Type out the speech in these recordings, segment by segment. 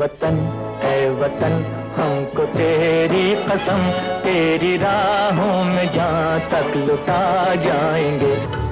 ऐ वतन हमको तेरी कसम तेरी राहों में जहाँ तक लुटा जाएंगे।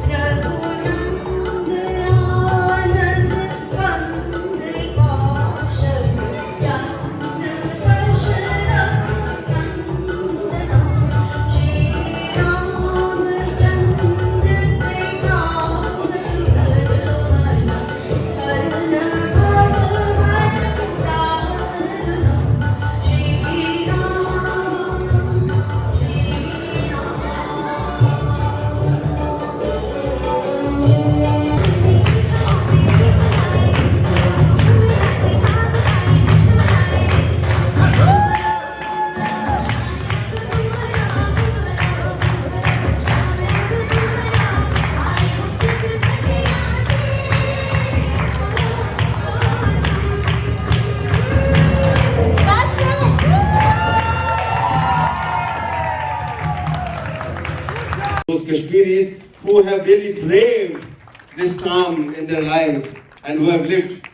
Those Kashmiris who have really braved this storm in their life and who have lived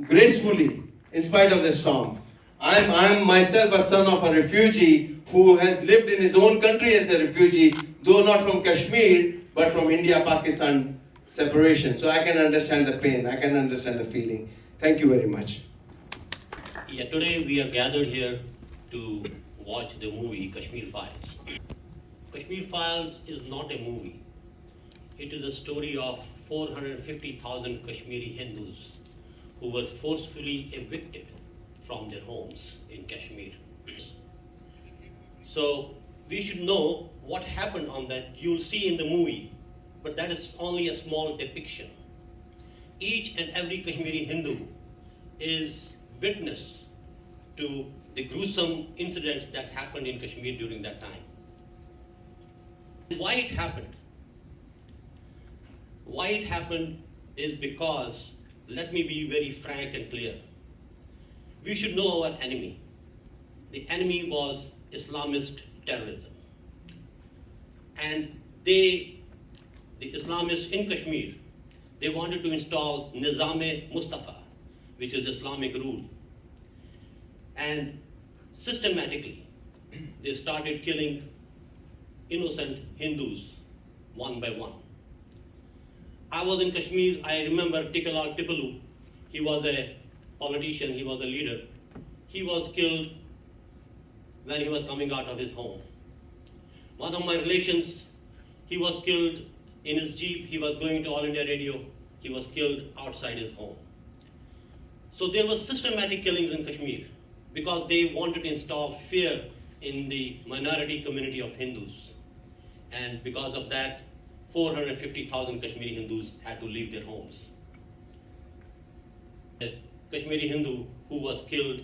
gracefully in spite of the storm. I'm myself a son of a refugee who has lived in his own country as a refugee, though not from Kashmir, but from India-Pakistan separation. So I can understand the pain, I can understand the feeling. Thank you very much. Yeah, today we are gathered here to watch the movie Kashmir Files. Kashmir Files is not a movie. It is a story of 450,000 Kashmiri Hindus who were forcefully evicted from their homes in Kashmir. So we should know what happened on that. You'll see in the movie, but that is only a small depiction. Each and every Kashmiri Hindu is witness to the gruesome incidents that happened in Kashmir during that time. Why it happened? Why it happened is because, let me be very frank and clear. We should know our enemy. The enemy was Islamist terrorism. And the Islamists in Kashmir, they wanted to install Nizam-e-Mustafa, which is Islamic rule. And systematically, they started killing innocent Hindus one by one. I was in Kashmir. I remember Tikalal Tipalu. He was a politician, he was a leader. He was killed when he was coming out of his home. One of my relations, he was killed in his jeep. He was going to All India Radio. He was killed outside his home. So there was systematic killings in Kashmir because they wanted to install fear in the minority community of Hindus. And because of that, 450,000 Kashmiri Hindus had to leave their homes. A Kashmiri Hindu who was killed,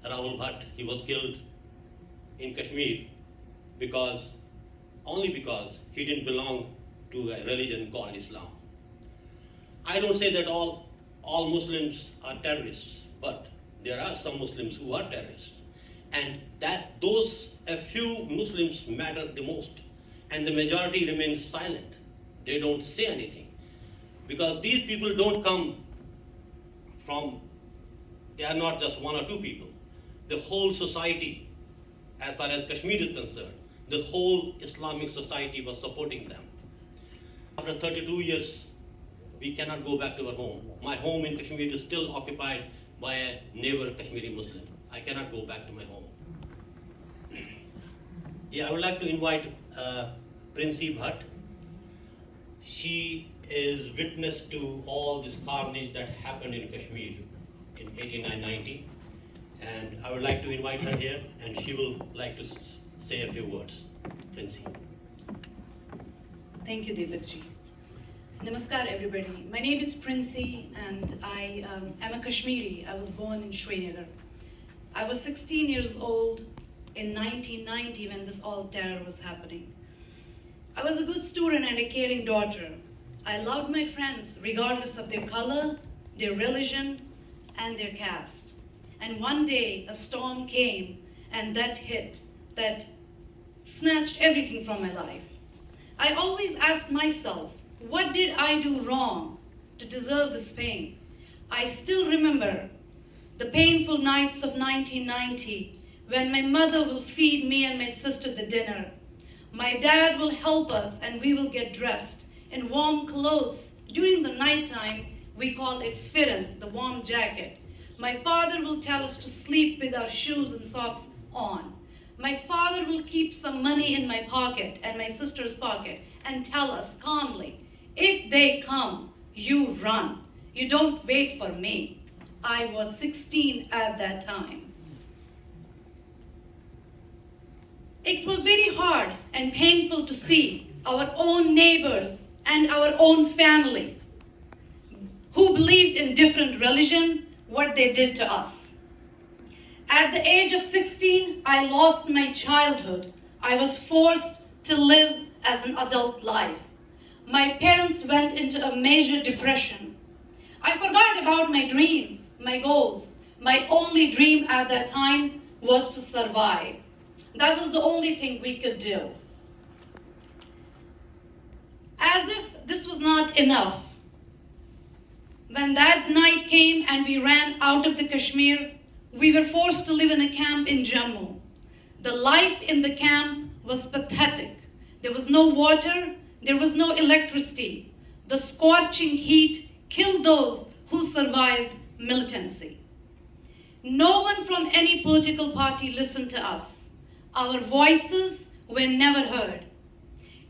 Rahul Bhatt, he was killed in Kashmir only because he didn't belong to a religion called Islam. I don't say that all Muslims are terrorists, but there are some Muslims who are terrorists. And a few Muslims matter the most, and the majority remains silent. They don't say anything, because these people don't come from, they are not just one or two people. The whole society, as far as Kashmir is concerned, the whole Islamic society was supporting them. After 32 years, we cannot go back to our home. My home in Kashmir is still occupied by a neighbor Kashmiri Muslim. I cannot go back to my home. Yeah, I would like to invite Princey Bhatt. She is witness to all this carnage that happened in Kashmir in 89-90. And I would like to invite her here, and she will like to say a few words. Princey. Thank you, Deepakji. Namaskar, everybody. My name is Princey, and I am a Kashmiri. I was born in Srinagar. I was 16 years old in 1990 when this all terror was happening. I was a good student and a caring daughter. I loved my friends regardless of their color, their religion, and their caste. And one day a storm came and that hit, that snatched everything from my life. I always asked myself, what did I do wrong to deserve this pain? I still remember the painful nights of 1990, when my mother will feed me and my sister the dinner. My dad will help us and we will get dressed in warm clothes. During the nighttime, we call it firan, the warm jacket. My father will tell us to sleep with our shoes and socks on. My father will keep some money in my pocket and my sister's pocket and tell us calmly, if they come, you run. You don't wait for me. I was 16 at that time. It was very hard and painful to see our own neighbors and our own family who believed in different religion, what they did to us. At the age of 16, I lost my childhood. I was forced to live as an adult life. My parents went into a major depression. I forgot about my dreams, my goals. My only dream at that time was to survive. That was the only thing we could do. As if this was not enough, when that night came and we ran out of the Kashmir, we were forced to live in a camp in Jammu. The life in the camp was pathetic. There was no water, there was no electricity. The scorching heat killed those who survived militancy. No one from any political party listened to us. Our voices were never heard.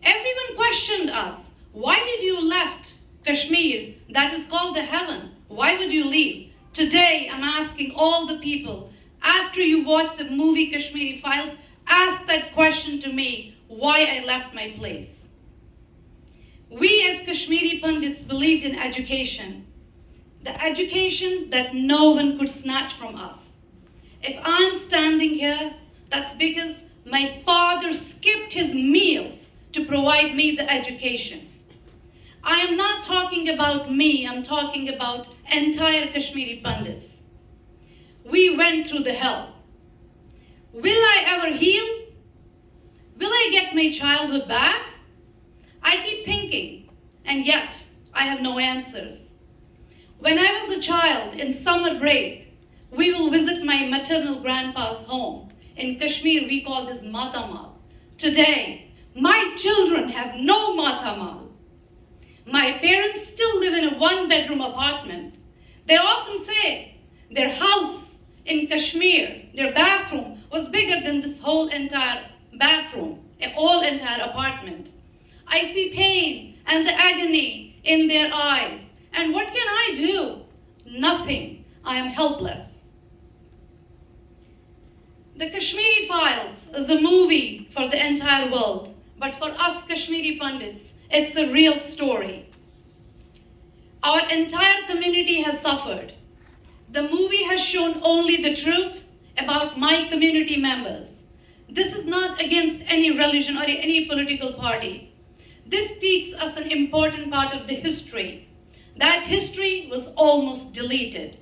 Everyone questioned us. Why did you left Kashmir? That is called the heaven. Why would you leave? Today, I'm asking all the people, after you watch the movie Kashmiri Files, ask that question to me, why I left my place. We as Kashmiri Pandits believed in education, the education that no one could snatch from us. If I'm standing here, that's because my father skipped his meals to provide me the education. I am not talking about me, I'm talking about entire Kashmiri Pandits. We went through the hell. Will I ever heal? Will I get my childhood back? I keep thinking, and yet I have no answers. When I was a child in summer break, we will visit my maternal grandpa's home. In Kashmir, we call this Matamal. Today, my children have no Matamal. My parents still live in a one-bedroom apartment. They often say their house in Kashmir, their bathroom, was bigger than this whole entire bathroom, entire apartment. I see pain and the agony in their eyes. And what can I do? Nothing. I am helpless. The Kashmiri Files is a movie for the entire world, but for us Kashmiri Pandits, it's a real story. Our entire community has suffered. The movie has shown only the truth about my community members. This is not against any religion or any political party. This teaches us an important part of the history. That history was almost deleted.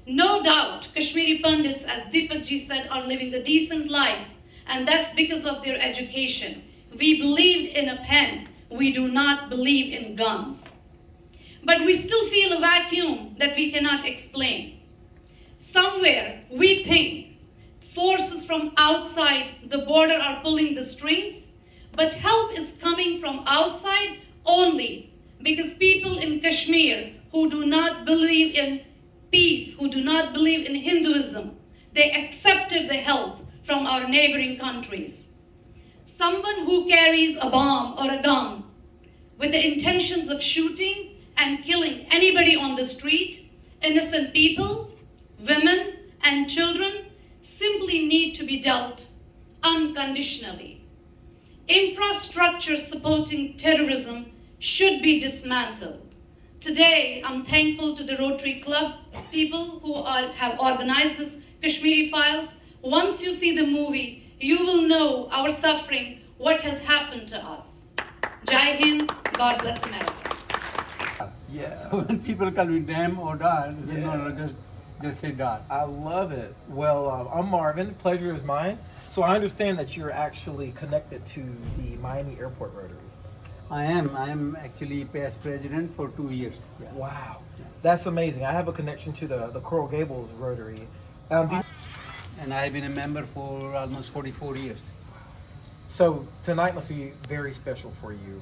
No doubt, Kashmiri Pandits, as Deepak ji said, are living a decent life, and that's because of their education. We believed in a pen. We do not believe in guns. But we still feel a vacuum that we cannot explain. Somewhere, we think forces from outside the border are pulling the strings, but help is coming from outside only because people in Kashmir who do not believe in peace, who do not believe in Hinduism, they accepted the help from our neighboring countries. Someone who carries a bomb or a gun with the intentions of shooting and killing anybody on the street, innocent people, women and children, simply need to be dealt unconditionally. Infrastructure supporting terrorism should be dismantled. Today, I'm thankful to the Rotary Club people who have organized this Kashmiri Files. Once you see the movie, you will know our suffering, what has happened to us. Jai Hind, God bless America. Yeah. So when people call me damn or dad, no, just say dad. I love it. Well, I'm Marvin. Pleasure is mine. So I understand that you're actually connected to the Miami Airport Rotary. I am. I am actually past president for 2 years. Yeah. Wow, that's amazing. I have a connection to the Coral Gables Rotary. And I've been a member for almost 44 years. So tonight must be very special for you.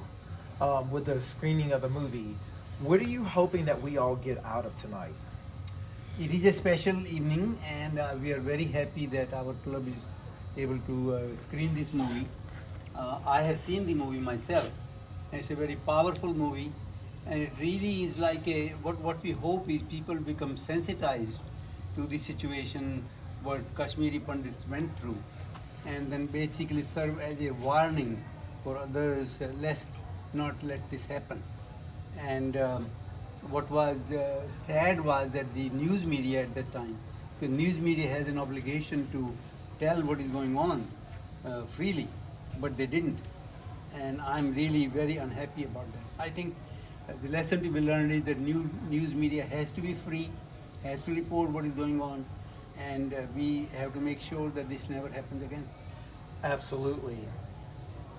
With the screening of the movie, what are you hoping that we all get out of tonight? It is a special evening, and we are very happy that our club is able to screen this movie. I have seen the movie myself. It's a very powerful movie, and it really is like what we hope is people become sensitized to the situation what Kashmiri Pandits went through, and then basically serve as a warning for others, let's not let this happen. And what was sad was that the news media at that time, the news media has an obligation to tell what is going on freely, but they didn't. And I'm really very unhappy about that. I think the lesson to be learned is that news media has to be free, has to report what is going on, and we have to make sure that this never happens again. Absolutely.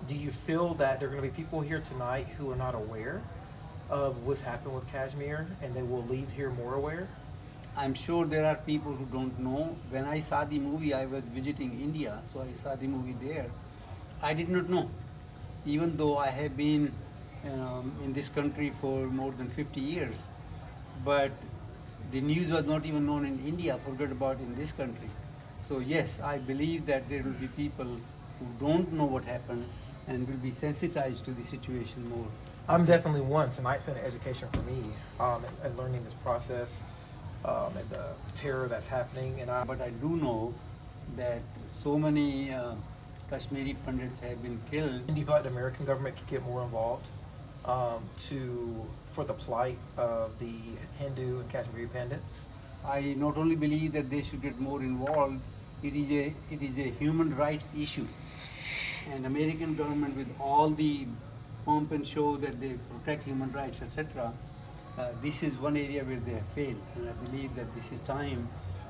Do you feel that there are going to be people here tonight who are not aware of what's happened with Kashmir, and they will leave here more aware? I'm sure there are people who don't know. When I saw the movie, I was visiting India, so I saw the movie there. I did not know, even though I have been in this country for more than 50 years. But the news was not even known in India, forget about in this country. So yes, I believe that there will be people who don't know what happened and will be sensitized to the situation more. I'm definitely one. Tonight's been an education for me, and learning this process, and the terror that's happening. But I do know that so many Kashmiri Pandits have been killed. And do you feel like the American government could get more involved for the plight of the Hindu and Kashmiri Pandits? I not only believe that they should get more involved, it is a human rights issue. And American government, with all the pomp and show that they protect human rights, etc., this is one area where they have failed. And I believe that this is time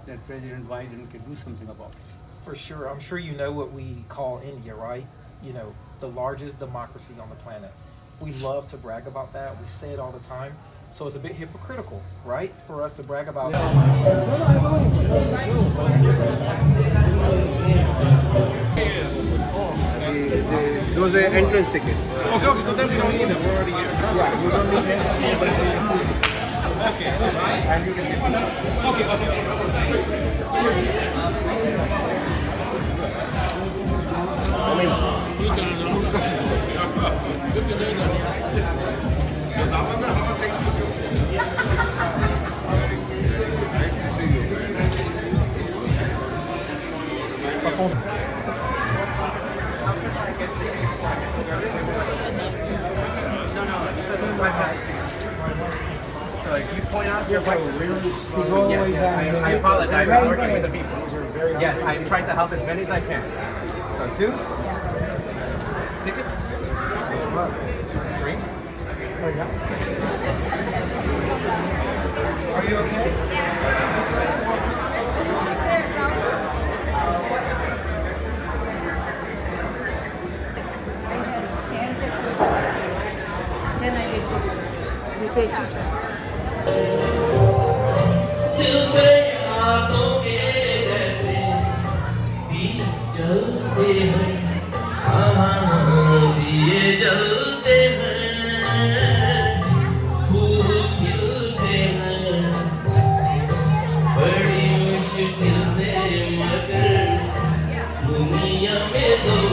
that President Biden can do something about it. For sure. I'm sure you know what we call India, right? You know, the largest democracy on the planet. We love to brag about that. We say it all the time. So it's a bit hypocritical, right, for us to brag about that. Those are entrance tickets. Okay, so then we don't need them. We're already here. Yeah, you don't need entrance tickets. Okay. And you can So if you point out your bike, yes, I apologize. I'm working with the people. Yes, I'm trying to help as many as I can. So 2 tickets. 3. Are you okay? दुनिया में दो